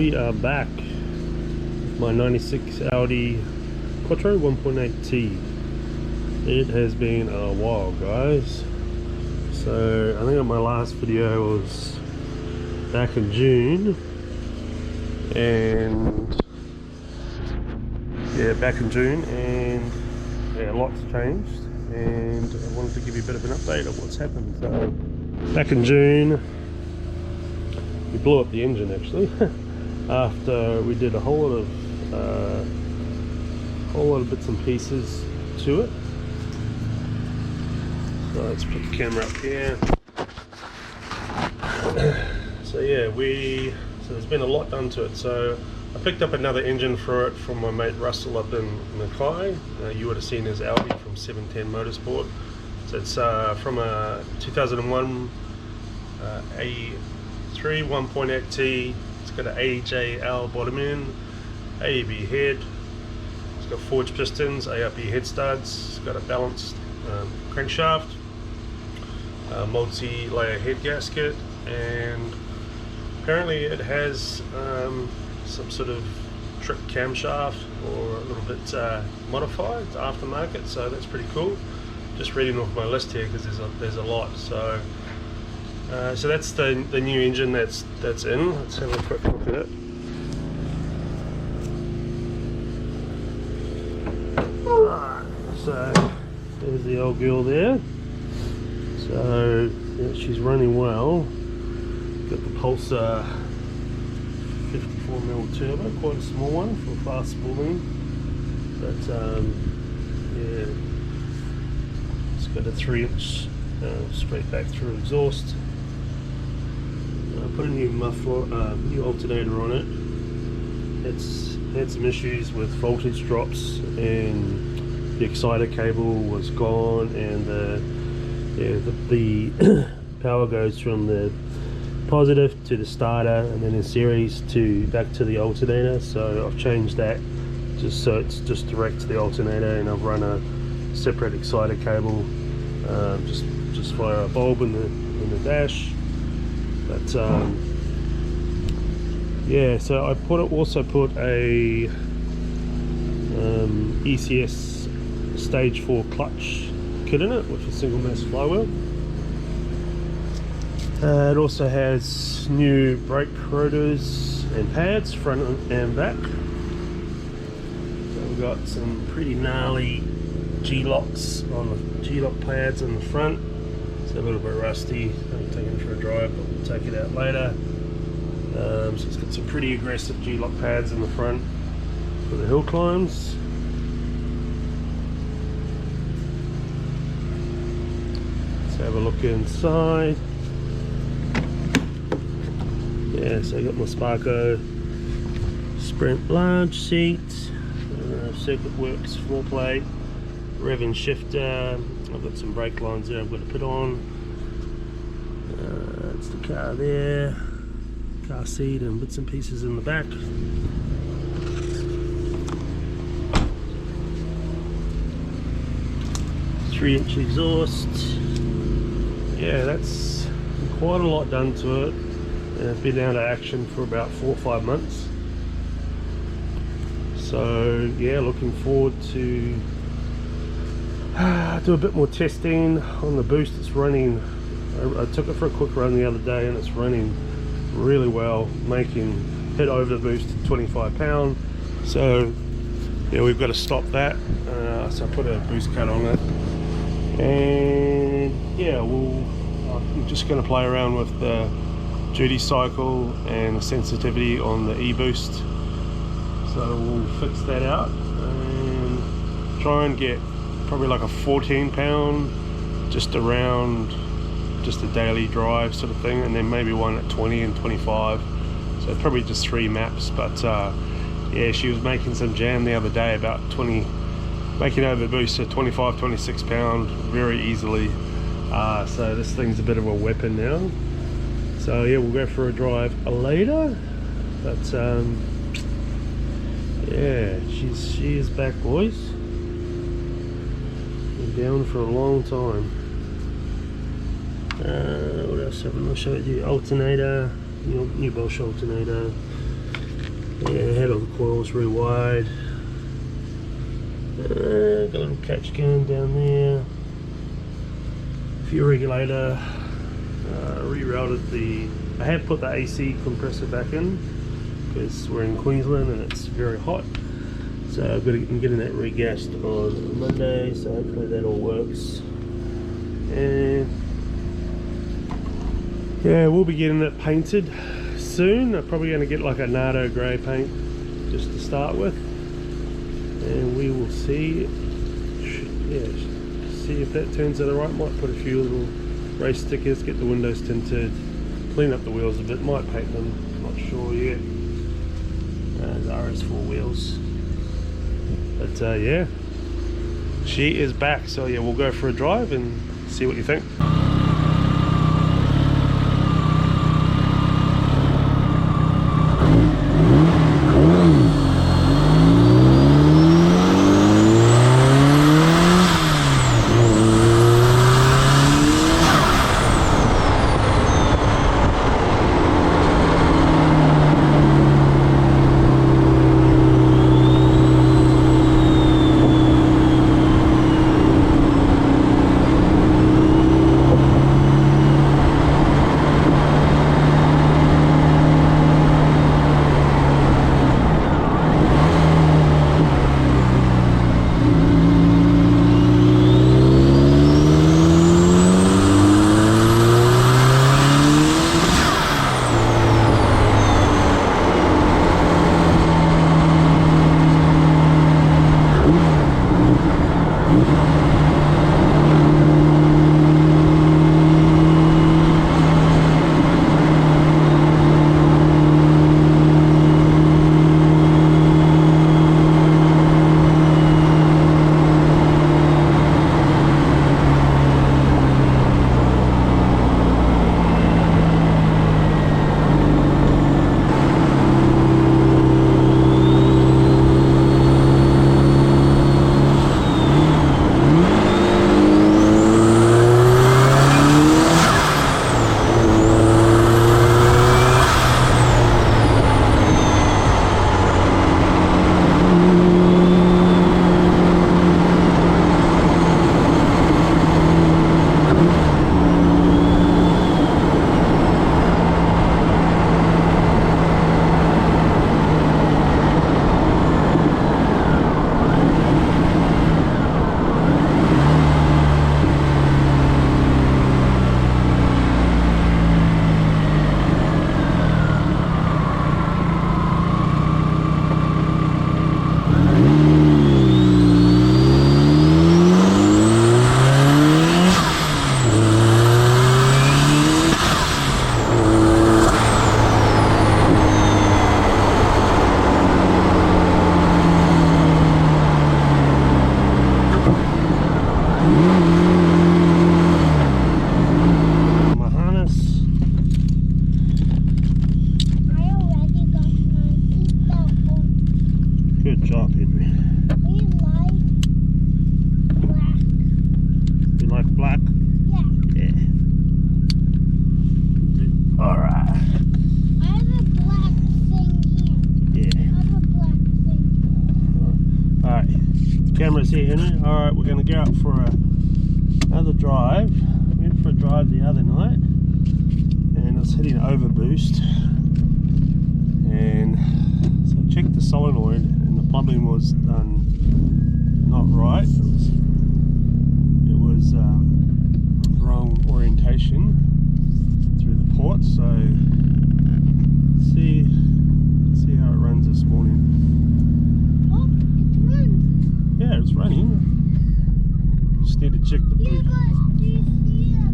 We are back with my 96 Audi Quattro 1.8T. It has been a while, guys. So I think my last video was back in June, and yeah, lots changed, and I wanted to give you a bit of an update of what's happened. So back in June, we blew up the engine actually after we did a whole lot of bits and pieces to it. So let's put the camera up here. So yeah, so there's been a lot done to it. So I picked up another engine for it from my mate Russell up in Mackay. You would have seen his Audi from 710 Motorsport. So it's from a 2001 A3 1.8T. It's got an AJL bottom end, AEB head. It's got forged pistons, ARP head studs. It's got a balanced crankshaft, multi-layer head gasket, and apparently it has some sort of trick camshaft, or a little bit modified aftermarket. So that's pretty cool. Just reading off my list here because there's a lot. So so that's the new engine that's in. Let's have a quick look at it. So there's the old girl there. So yeah, she's running well. Got the Pulsar 54mm turbo, quite a small one for fast spooling. But yeah, it's got a 3-inch straight back through exhaust. I put a new muffler, new alternator on it. It's had some issues with voltage drops, and the exciter cable was gone, and the power goes from the positive to the starter, and then in series back to the alternator. So I've changed that just so it's just direct to the alternator, and I've run a separate exciter cable just via a bulb in the dash. But yeah, so I also put a ECS stage 4 clutch kit in it with a single mass flywheel. It also has new brake rotors and pads, front and back. So we've got some pretty gnarly G-locks on the G-lock pads on the front. It's a little bit rusty. I'm taking it for a drive, but we'll take it out later. So it's got some pretty aggressive G-lock pads in the front for the hill climbs. Let's have a look inside. Yeah, so I got my Sparco Sprint large seat, Circuit Works floor plate, rev and shifter. I've got some brake lines there I've got to put on. That's the car there, car seat and bits and pieces in the back. 3-inch exhaust. Yeah, that's quite a lot done to it. It's been out of action for about 4 or 5 months. So yeah, looking forward to do a bit more testing on the boost. It's running, I took it for a quick run the other day, and it's running really well, hit over the boost at 25 pound. So yeah, we've got to stop that. So I put a boost cut on it, and yeah, I'm just going to play around with the duty cycle and the sensitivity on the e-boost. So we'll fix that out and try and get probably like a 14 pound just around, just a daily drive sort of thing, and then maybe one at 20 and 25. So probably just 3 maps. But yeah, she was making some jam the other day about making over the boost to 25, 26 pound very easily. So this thing's a bit of a weapon now. So yeah, we'll go for a drive later. But yeah, she is back, boys. Been down for a long time. What else haven't I showed you? Alternator, new Bosch alternator. Yeah, head of the coil's really wide. Got a little catch can down there. Fuel regulator. Rerouted the. I have put the AC compressor back in because we're in Queensland and it's very hot. So I've got to get that regassed on Monday. So hopefully that all works. And yeah, we'll be getting it painted soon. I'm probably going to get like a Nardo grey paint just to start with, and we will see. Yeah, see if that turns out alright. Might put a few little race stickers, get the windows tinted, clean up the wheels a bit. Might paint them, not sure yet. The RS4 wheels, but yeah, she is back. So yeah, we'll go for a drive and see what you think. Cameras here, Henry. Alright, we're going to go out for another drive. We went for a drive the other night and I was hitting overboost, and so I checked the solenoid and the plumbing was done not right. It was wrong orientation through the port, so let's see how it runs this morning. Yeah, it's running. Just need to check the boot. Do you see that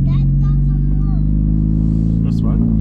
that doesn't work? This one?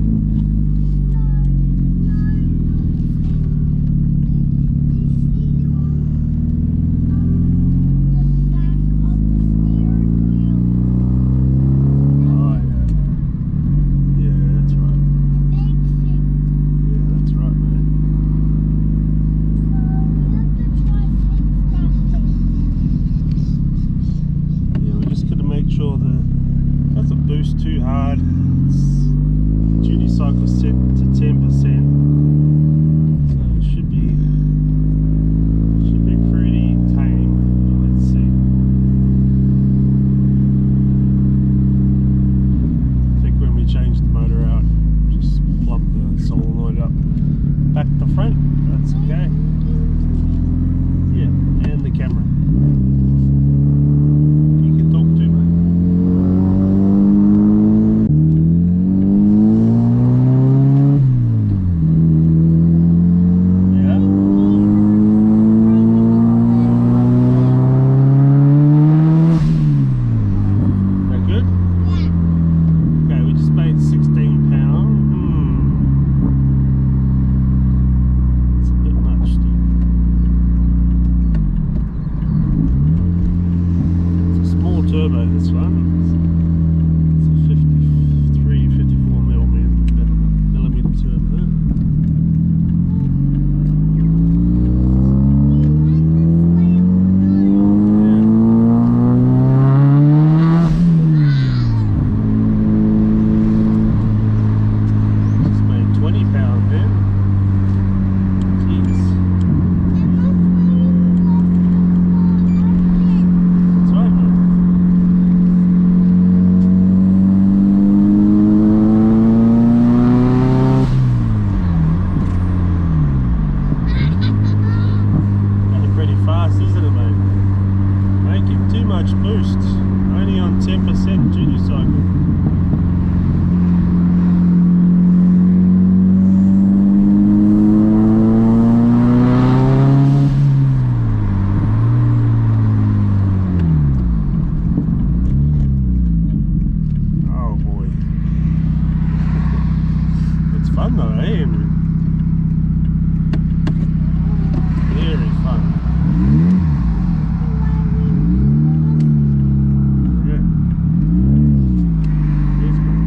much boost, only on 10% junior cycle. Oh boy. It's fun though, eh? Very fun. Yeah. Yes, man.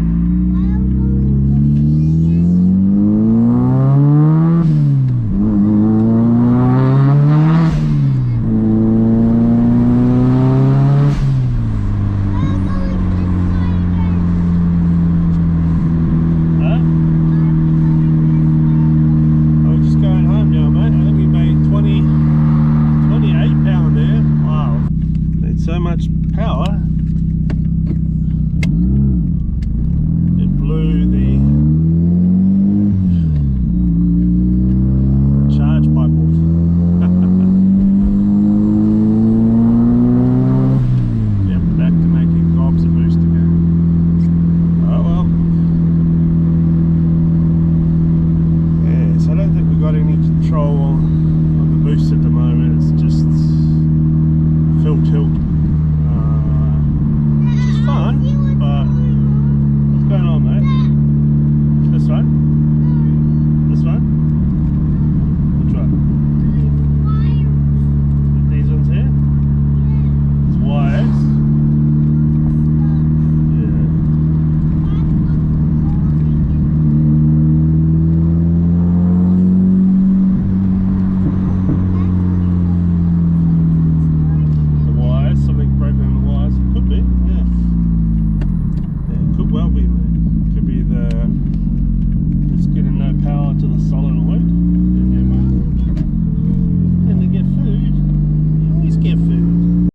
Huh? Oh, we're just going home now, mate. I think we made 28 pound there. Wow. Made so much power. It blew the charge pipe off. Yep, back to making gobs of boost again. Oh well. Yeah, so I don't think we've got any control on the boost at the moment. It's just full tilt, which is fun, but what's going on, mate? This one? This one? Which one? These ones here? It's wires? Yeah. The wires, something broken in the wires. It could be, yeah. Yeah, it could well be, mate. Could be it's getting no power to the solenoid. And then when they get food, you always get food.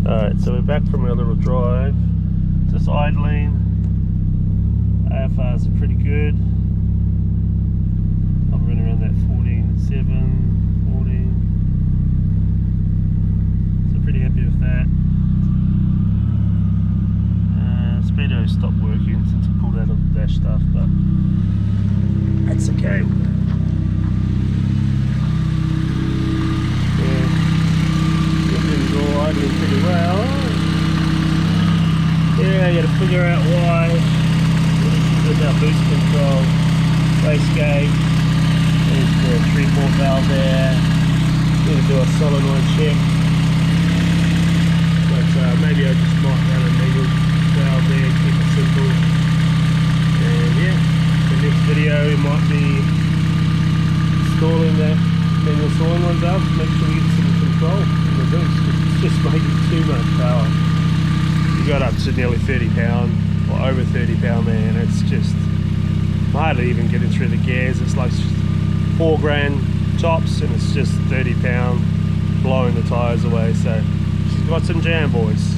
Alright, so we're back from our little drive. Just idling. AFRs are pretty good. Hovering around that 14.7, 14. So pretty happy with that. Speedo stopped working since I pulled out of the dash stuff, but that's okay. Yeah, engine's all idling pretty well. Yeah, you gotta figure out why. With our boost control, wastegate, there's the 3/4 valve there. Need to do a solenoid check, but maybe I just might run a needle valve there, keep it simple. And yeah, the next video we might be installing that manual solenoid valve to make sure we get some control in the boost. It's just making too much power. You got up to nearly 30 pound or over 30 pound there, and it's just hardly even getting through the gears. It's like 4 grand tops, and it's just 30 pound blowing the tyres away. So she's got some jam, boys.